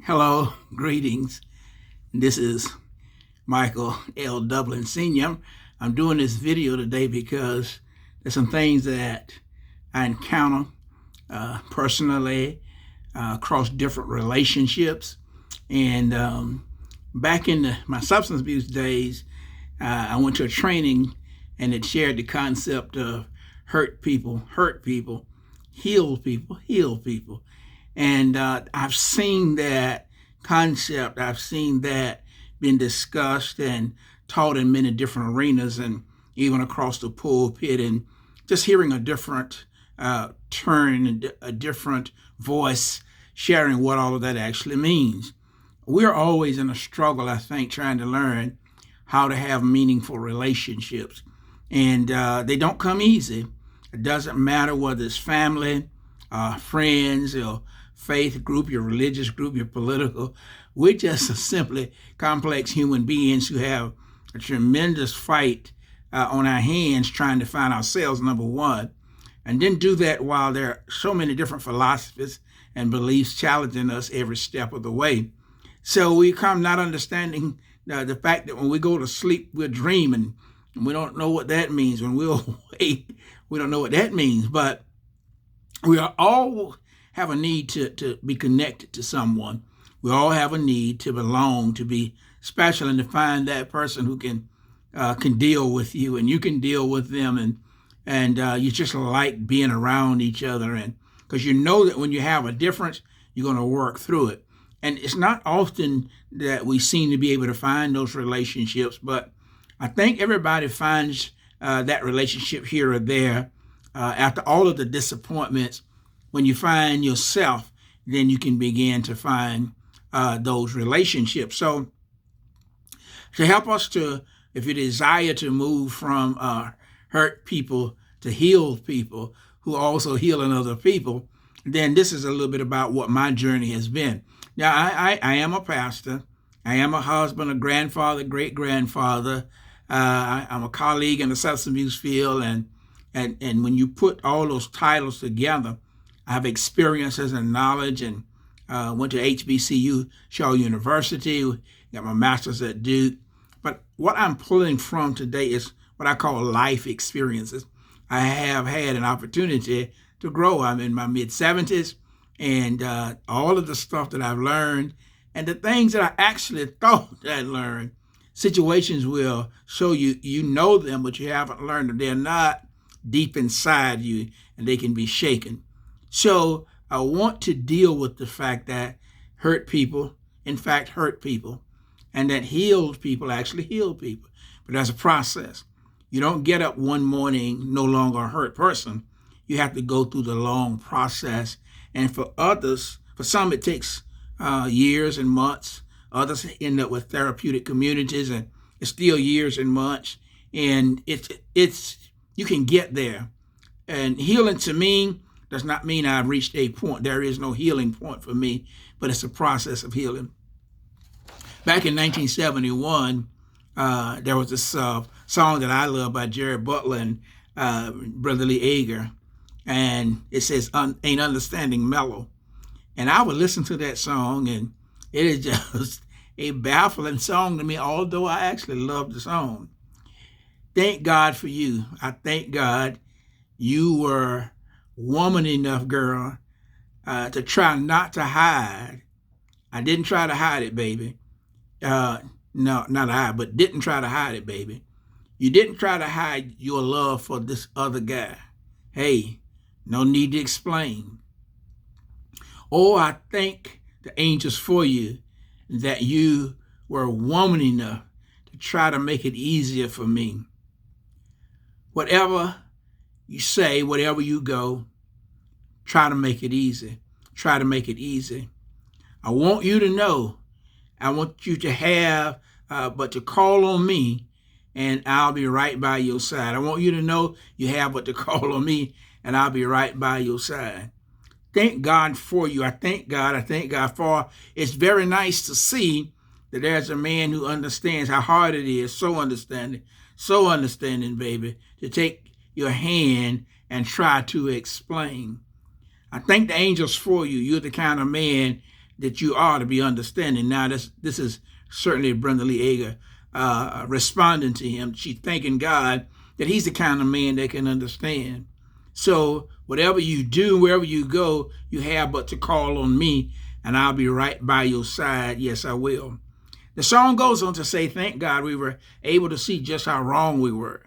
Hello, greetings. This is Michael L. Dublin Sr. I'm doing this video today because there's some things that I encounter personally across different relationships. And back in my substance abuse days, I went to a training and it shared the concept of hurt people, heal people, heal people. And I've seen that concept, I've seen that been discussed and taught in many different arenas and even across the pulpit, and just hearing a different turn, a different voice sharing what all of that actually means. We're always in a struggle, I think, trying to learn how to have meaningful relationships. And they don't come easy. It doesn't matter whether it's family, friends, or faith group, your religious group, your political. We're just simply complex human beings who have a tremendous fight on our hands trying to find ourselves, number one, and then do that while there are so many different philosophies and beliefs challenging us every step of the way. So we come not understanding the fact that when we go to sleep, we're dreaming. And we don't know what that means. When we're awake, we don't know what that means. But we are all have a need to be connected to someone. We all have a need to belong, to be special, and to find that person who can deal with you, and you can deal with them, and you just like being around each other, and because you know that when you have a difference, you're going to work through it. And it's not often that we seem to be able to find those relationships, but I think everybody finds that relationship here or there after all of the disappointments. When you find yourself, then you can begin to find those relationships. So to help us to, if you desire to move from hurt people to healed people who are also healing other people, then this is a little bit about what my journey has been. Now, I am a pastor. I am a husband, a grandfather, great-grandfather. I'm a colleague in the substance abuse field. And when you put all those titles together, I have experiences and knowledge, and went to HBCU, Shaw University, got my master's at Duke. But what I'm pulling from today is what I call life experiences. I have had an opportunity to grow. I'm in my mid-70s, and all of the stuff that I've learned and the things that I actually thought I learned, situations will show you know them, but you haven't learned them. They're not deep inside you, and they can be shaken. So I want to deal with the fact that hurt people, in fact, hurt people, and that healed people actually heal people. But there's a process. You don't get up one morning no longer a hurt person. You have to go through the long process. And for others, for some it takes years and months. Others end up with therapeutic communities, and it's still years and months. And it's you can get there. And healing to me does not mean I've reached a point. There is no healing point for me, but it's a process of healing. Back in 1971, there was this song that I love by Jerry Butler and Brother Lee Ager, and it says, "Ain't Understanding Mellow." And I would listen to that song, and it is just a baffling song to me, although I actually love the song. Thank God for you. I thank God you were woman enough, girl, to try not to hide. I didn't try to hide it, baby. No, not hide, but didn't try to hide it, baby. You didn't try to hide your love for this other guy. Hey, no need to explain. Oh, I thank the angels for you that you were woman enough to try to make it easier for me. Whatever you say, wherever you go, try to make it easy. Try to make it easy. I want you to know, I want you to have, but to call on me, and I'll be right by your side. I want you to know you have but to call on me, and I'll be right by your side. Thank God for you. I thank God for. It's very nice to see that there's a man who understands how hard it is, so understanding, baby, to take your hand and try to explain. I thank the angels for you. You're the kind of man that you are to be understanding. Now, this is certainly Brenda Lee Ager responding to him. She's thanking God that he's the kind of man that can understand. So whatever you do, wherever you go, you have but to call on me, and I'll be right by your side. Yes, I will. The song goes on to say, thank God we were able to see just how wrong we were.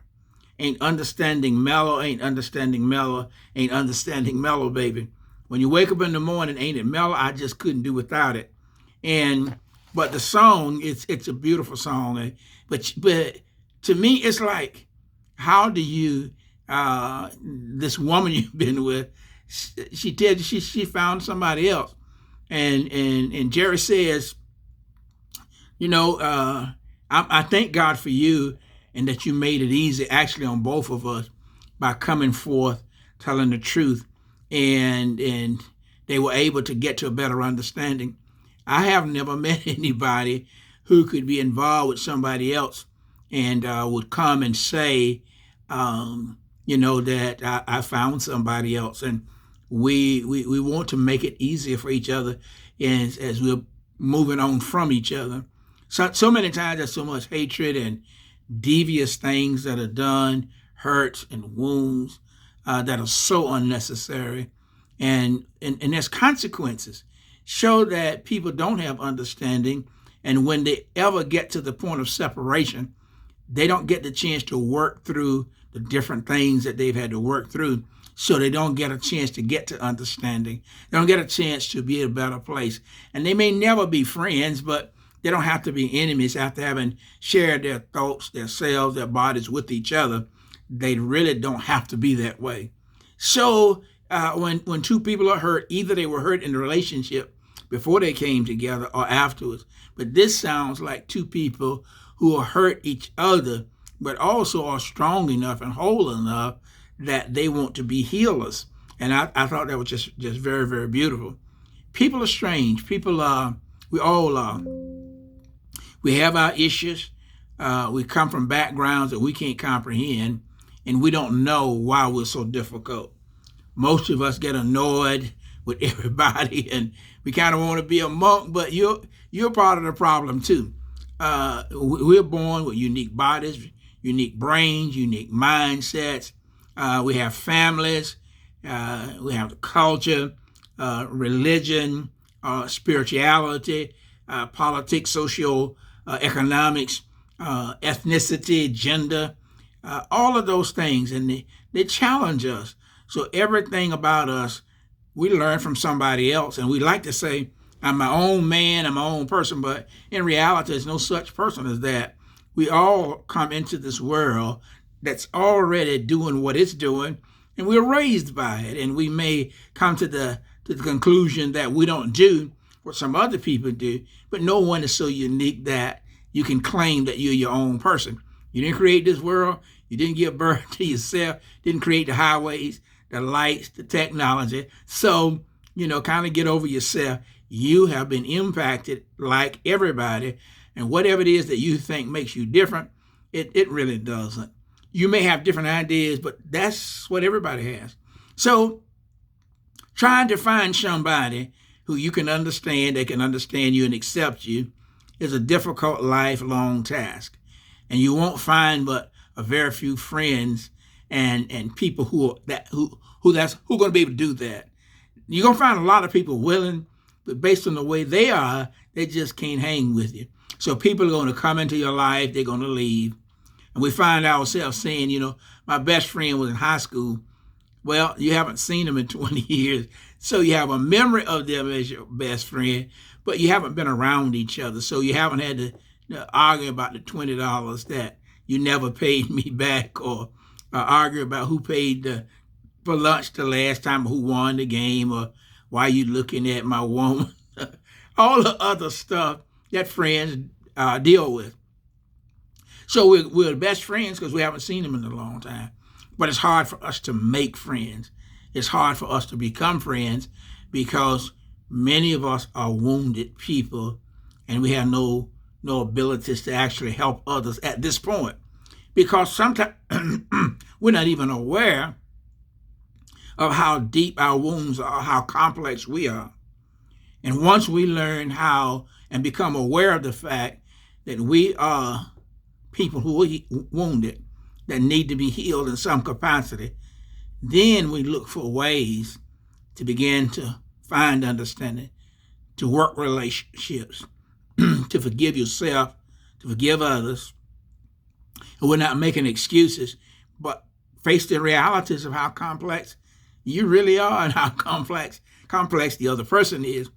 Ain't understanding mellow, ain't understanding mellow, ain't understanding mellow, baby. When you wake up in the morning, ain't it mellow? I just couldn't do without it. But the song, it's a beautiful song. But to me, it's like, how do you, this woman you've been with, she tells you she found somebody else. And Jerry says, I thank God for you and that you made it easy actually on both of us by coming forth, telling the truth, and they were able to get to a better understanding. I have never met anybody who could be involved with somebody else and would come and say, that I found somebody else. And we want to make it easier for each other as we're moving on from each other. So many times there's so much hatred and devious things that are done, hurts and wounds that are so unnecessary. And there's consequences. Show that people don't have understanding. And when they ever get to the point of separation, they don't get the chance to work through the different things that they've had to work through. So they don't get a chance to get to understanding. They don't get a chance to be in a better place. And they may never be friends, but they don't have to be enemies after having shared their thoughts, their selves, their bodies with each other. They really don't have to be that way. So when two people are hurt, either they were hurt in the relationship before they came together or afterwards. But this sounds like two people who are hurt each other, but also are strong enough and whole enough that they want to be healers. And I thought that was just very, very beautiful. People are strange. People are, we all are. We have our issues. We come from backgrounds that we can't comprehend, and we don't know why we're so difficult. Most of us get annoyed with everybody, and we kind of want to be a monk, but you're part of the problem too. We're born with unique bodies, unique brains, unique mindsets. We have families. We have the culture, religion, spirituality, politics, social economics, ethnicity, gender, all of those things, and they challenge us. So everything about us, we learn from somebody else, and we like to say, I'm my own man, I'm my own person, but in reality, there's no such person as that. We all come into this world that's already doing what it's doing, and we're raised by it, and we may come to the conclusion that we don't do what some other people do, but no one is so unique that you can claim that you're your own person. You didn't create this world. You didn't give birth to yourself. Didn't create the highways, the lights, the technology. So, kind of get over yourself. You have been impacted like everybody, and whatever it is that you think makes you different, it really doesn't. You may have different ideas, but that's what everybody has. So trying to find somebody who you can understand, that can understand you and accept you, is a difficult lifelong task. And you won't find but a very few friends and people who are going to be able to do that. You're going to find a lot of people willing, but based on the way they are, they just can't hang with you. So people are going to come into your life, they're going to leave. And we find ourselves saying, my best friend was in high school. Well, you haven't seen them in 20 years. So you have a memory of them as your best friend, but you haven't been around each other. So you haven't had to argue about the $20 that you never paid me back, or argue about who paid for lunch the last time, who won the game, or why you looking at my woman. All the other stuff that friends deal with. So we're best friends because we haven't seen them in a long time. But it's hard for us to make friends. It's hard for us to become friends because many of us are wounded people, and we have no abilities to actually help others at this point. Because sometimes we're not even aware of how deep our wounds are, how complex we are. And once we learn how and become aware of the fact that we are people who are wounded, that need to be healed in some capacity, then we look for ways to begin to find understanding, to work relationships, to forgive yourself, to forgive others. And we're not making excuses, but face the realities of how complex you really are and how complex the other person is,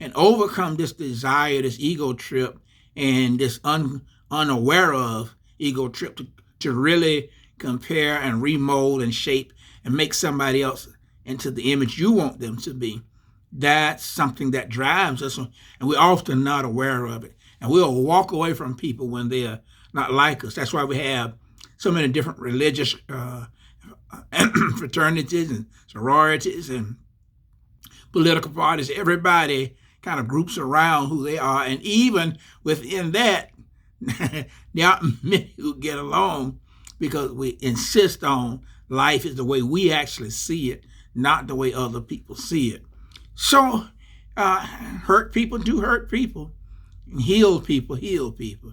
and overcome this desire, this ego trip, and this unaware of ego trip to really compare and remold and shape and make somebody else into the image you want them to be. That's something that drives us, and we're often not aware of it. And we'll walk away from people when they're not like us. That's why we have so many different religious fraternities and sororities and political parties. Everybody kind of groups around who they are. And even within that, there are many who get along because we insist on life is the way we actually see it, not the way other people see it. So hurt people do hurt people. Heal people heal people.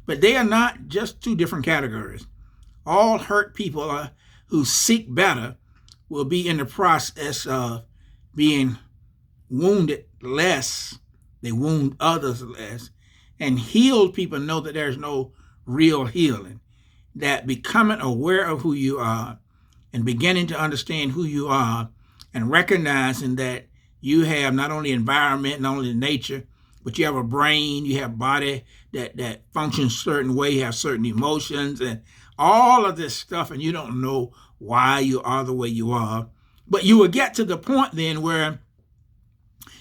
But they are not just two different categories. All hurt people who seek better will be in the process of being wounded less. They wound others less. And healed people know that there's no real healing. That becoming aware of who you are and beginning to understand who you are and recognizing that you have not only environment, not only nature, but you have a brain, you have a body that functions a certain way, you have certain emotions and all of this stuff, and you don't know why you are the way you are. But you will get to the point then where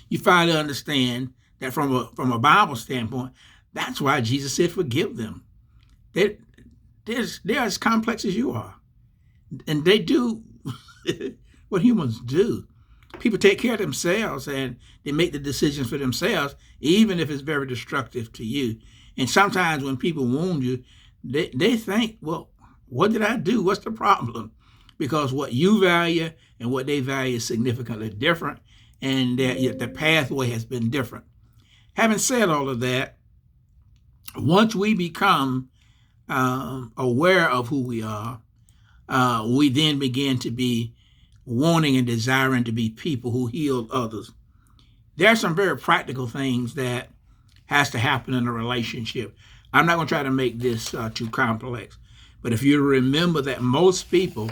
you finally understand that from a Bible standpoint, that's why Jesus said, forgive them. They're as complex as you are. And they do what humans do. People take care of themselves and they make the decisions for themselves, even if it's very destructive to you. And sometimes when people wound you, they think, well, what did I do? What's the problem? Because what you value and what they value is significantly different, and the pathway has been different. Having said all of that, once we become aware of who we are, we then begin to be wanting and desiring to be people who heal others. There are some very practical things that has to happen in a relationship. I'm not going to try to make this too complex, but if you remember that most people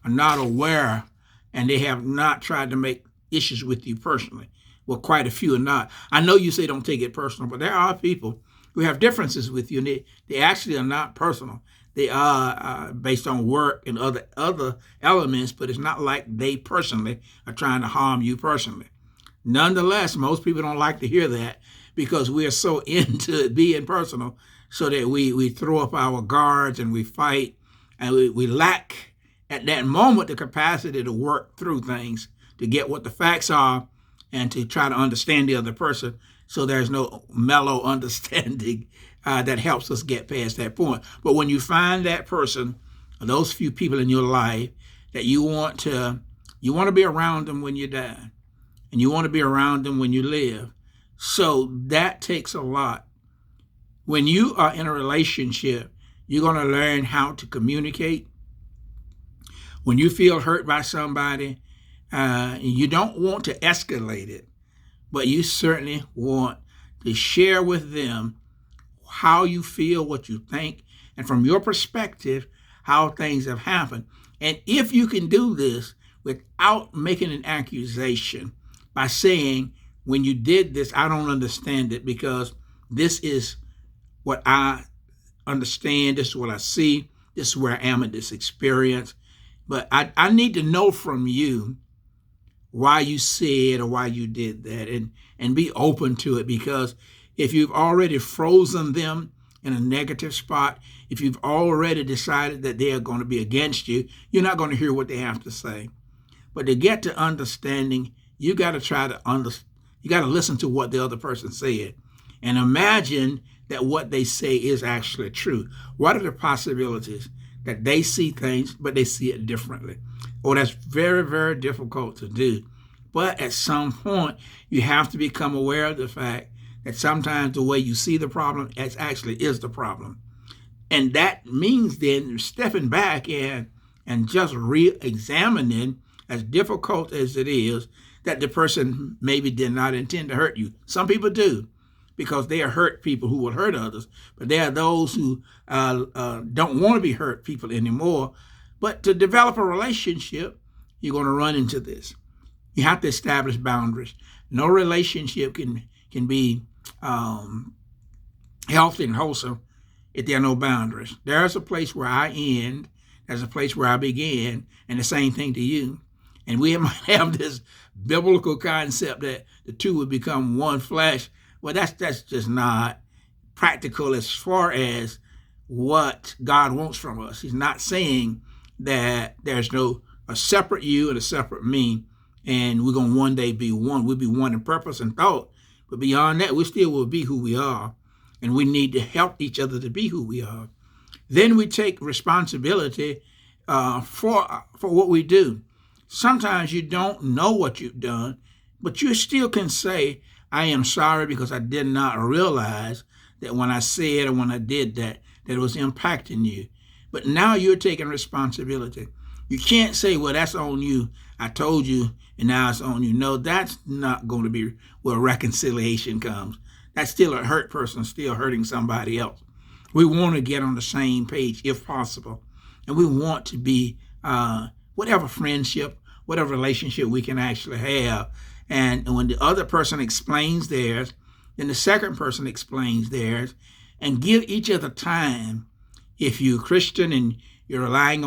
are not aware and they have not tried to make issues with you personally. Well, quite a few are not. I know you say don't take it personal, but there are people who have differences with you, and they actually are not personal. They are based on work and other elements, but it's not like they personally are trying to harm you personally. Nonetheless, most people don't like to hear that because we are so into it being personal, so that we throw up our guards and we fight, and we lack at that moment the capacity to work through things, to get what the facts are, and to try to understand the other person, so there's no mellow understanding that helps us get past that point. But when you find that person, or those few people in your life that you want to be around them when you die, and you want to be around them when you live. So that takes a lot. When you are in a relationship, you're going to learn how to communicate. When you feel hurt by somebody, you don't want to escalate it, but you certainly want to share with them how you feel, what you think, and from your perspective, how things have happened. And if you can do this without making an accusation by saying, when you did this, I don't understand it because this is what I understand, this is what I see, this is where I am in this experience. But I need to know from you why you said or why you did that, and be open to it, because if you've already frozen them in a negative spot, if you've already decided that they are going to be against you, you're not going to hear what they have to say. But to get to understanding, you got to you got to listen to what the other person said and imagine that what they say is actually true. What are the possibilities that they see things, but they see it differently? Oh, that's very, very difficult to do. But at some point, you have to become aware of the fact that sometimes the way you see the problem actually is the problem. And that means then stepping back and just re-examining, as difficult as it is, that the person maybe did not intend to hurt you. Some people do, because they are hurt people who will hurt others. But there are those who don't want to be hurt people anymore. But to develop a relationship, you're going to run into this. You have to establish boundaries. No relationship can be healthy and wholesome if there are no boundaries. There's a place where I end, there's a place where I begin, and the same thing to you. And we might have this biblical concept that the two would become one flesh. Well, that's just not practical as far as what God wants from us. He's not saying that there's a separate you and a separate me, and we're going to one day be one. We'll be one in purpose and thought. But beyond that, we still will be who we are, and we need to help each other to be who we are. Then we take responsibility for what we do. Sometimes you don't know what you've done, but you still can say, I am sorry because I did not realize that when I said or when I did that it was impacting you. But now you're taking responsibility. You can't say, well, that's on you. I told you, and now it's on you. No, that's not going to be where reconciliation comes. That's still a hurt person, still hurting somebody else. We want to get on the same page if possible. And we want to be whatever friendship, whatever relationship we can actually have. And when the other person explains theirs, then the second person explains theirs, and give each other time. If you're a Christian and you're relying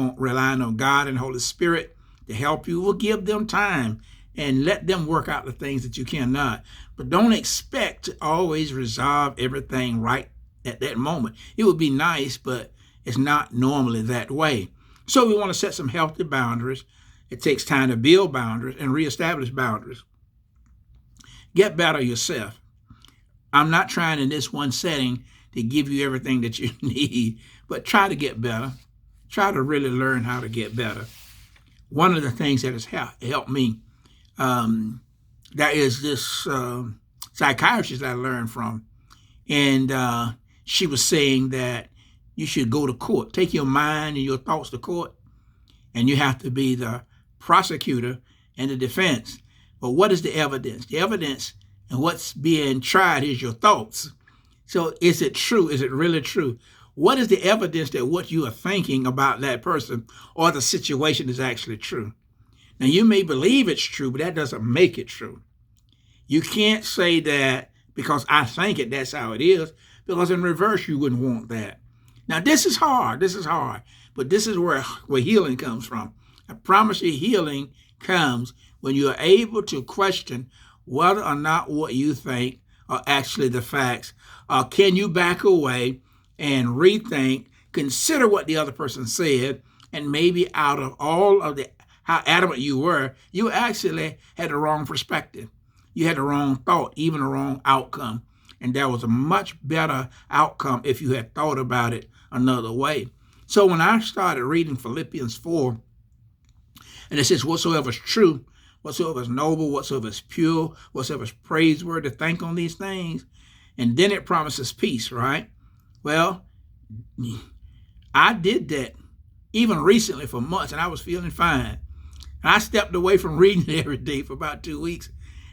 on God and Holy Spirit to help you, we'll give them time and let them work out the things that you cannot. But don't expect to always resolve everything right at that moment. It would be nice, but it's not normally that way. So we want to set some healthy boundaries. It takes time to build boundaries and reestablish boundaries. Get better yourself. I'm not trying in this one setting to give you everything that you need, but try to get better. Try to really learn how to get better. One of the things that has helped me, there is this psychiatrist I learned from, and she was saying that you should go to court. Take your mind and your thoughts to court, and you have to be the prosecutor and the defense. But what is the evidence? The evidence and what's being tried is your thoughts. So is it true? Is it really true? What is the evidence that what you are thinking about that person or the situation is actually true? Now, you may believe it's true, but that doesn't make it true. You can't say that because I think it, that's how it is, because in reverse, you wouldn't want that. Now, this is hard. But this is where healing comes from. I promise you, healing comes when you are able to question whether or not what you think are actually the facts. Can you back away and rethink, consider what the other person said, and maybe out of all of how adamant you were, you actually had the wrong perspective. You had the wrong thought, even the wrong outcome. And there was a much better outcome if you had thought about it another way. So when I started reading Philippians 4, and it says, whatsoever is true, whatsoever is noble, whatsoever is pure, whatsoever is praiseworthy, think on these things. And then it promises peace, right? Well, I did that even recently for months, and I was feeling fine. And I stepped away from reading it every day for about 2 weeks,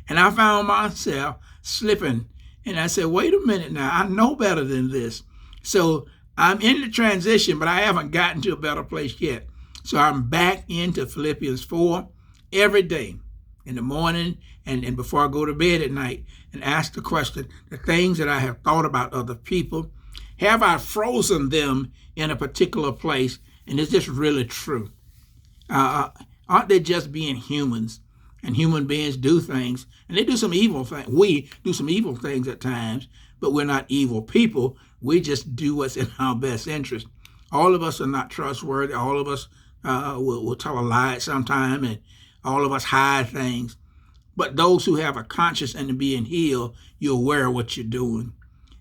and I found myself slipping. And I said, wait a minute now, I know better than this. So I'm in the transition, but I haven't gotten to a better place yet. So I'm back into Philippians 4 every day in the morning and before I go to bed at night, and ask the question, the things that I have thought about other people, have I frozen them in a particular place? And is this really true? Aren't they just being humans? And human beings do things, and they do some evil things. We do some evil things at times, but we're not evil people. We just do what's in our best interest. All of us are not trustworthy. All of us will tell a lie at some time, and all of us hide things. But those who have a conscience and being healed, you're aware of what you're doing.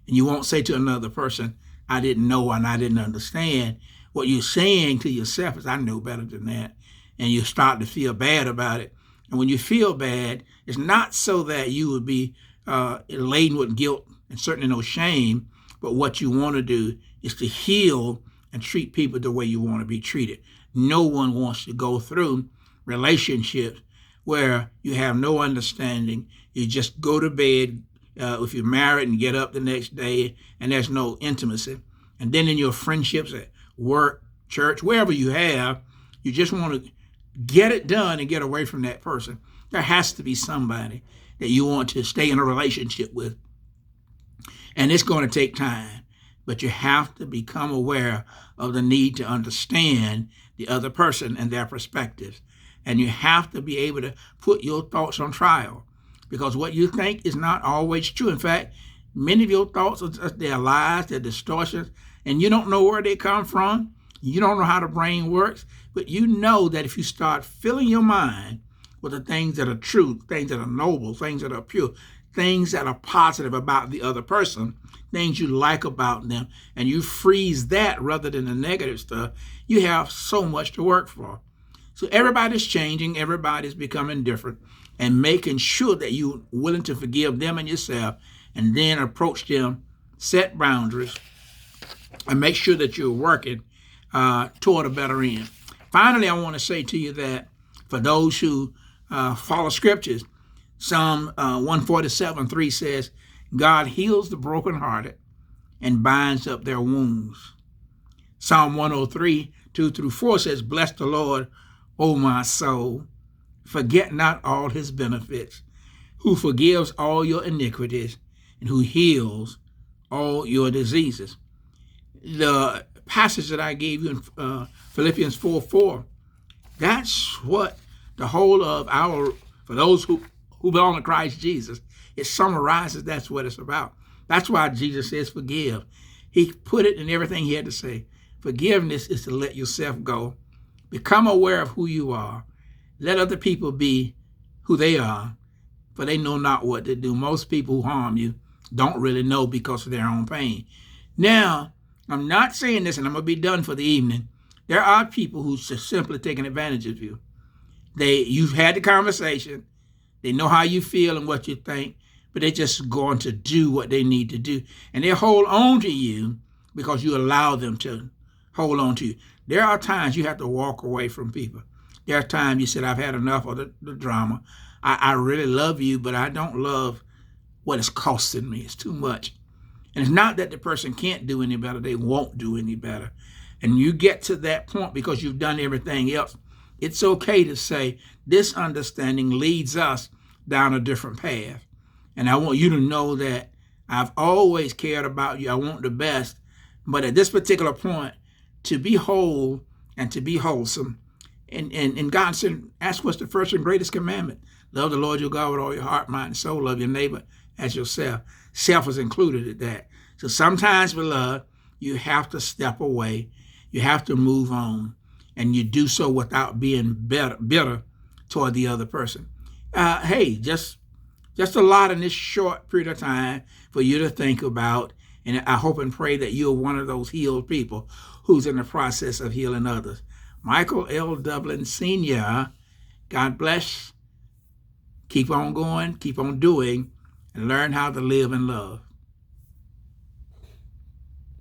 And you won't say to another person, I didn't know and I didn't understand. What you're saying to yourself is, I know better than that. And you start to feel bad about it. And when you feel bad, it's not so that you would be laden with guilt and certainly no shame, but what you want to do is to heal and treat people the way you want to be treated. No one wants to go through relationships where you have no understanding. You just go to bed if you're married and get up the next day and there's no intimacy. And then in your friendships at work, church, wherever you have, you just want to get it done and get away from that person. There has to be somebody that you want to stay in a relationship with. And it's going to take time, but you have to become aware of the need to understand the other person and their perspectives. And you have to be able to put your thoughts on trial, because what you think is not always true. In fact, many of your thoughts are they're lies, they're distortions, and you don't know where they come from. You don't know how the brain works, but you know that if you start filling your mind with the things that are true, things that are noble, things that are pure, things that are positive about the other person, things you like about them, and you freeze that rather than the negative stuff, you have so much to work for. So everybody's changing, everybody's becoming different, and making sure that you're willing to forgive them and yourself, and then approach them, set boundaries, and make sure that you're working toward a better end. Finally, I want to say to you that for those who follow scriptures, Psalm 147:3 says, God heals the brokenhearted and binds up their wounds. Psalm 103:2-4 says, bless the Lord, O my soul, forget not all his benefits, who forgives all your iniquities and who heals all your diseases. The passage that I gave you in Philippians 4:4, that's what the whole of for those who belong to Christ Jesus, it summarizes that's what it's about. That's why Jesus says forgive. He put it in everything he had to say. Forgiveness is to let yourself go. Become aware of who you are. Let other people be who they are, for they know not what to do. Most people who harm you don't really know because of their own pain. Now, I'm not saying this, and I'm going to be done for the evening. There are people who's just simply taking advantage of you. You've had the conversation. They know how you feel and what you think, but they're just going to do what they need to do. And they hold on to you because you allow them to hold on to you. There are times you have to walk away from people. There are times you said, I've had enough of the drama. I really love you, but I don't love what it's costing me. It's too much. And it's not that the person can't do any better. They won't do any better. And you get to that point because you've done everything else. It's okay to say this understanding leads us down a different path. And I want you to know that I've always cared about you. I want the best. But at this particular point, to be whole and to be wholesome, and God said, ask what's the first and greatest commandment. Love the Lord your God with all your heart, mind, and soul. Love your neighbor as yourself. Self is included in that. So sometimes, beloved, you have to step away. You have to move on. And you do so without being bitter toward the other person. Hey, just a lot in this short period of time for you to think about. And I hope and pray that you're one of those healed people who's in the process of healing others. Michael L. Dublin Sr., God bless. Keep on going, keep on doing, and learn how to live in love.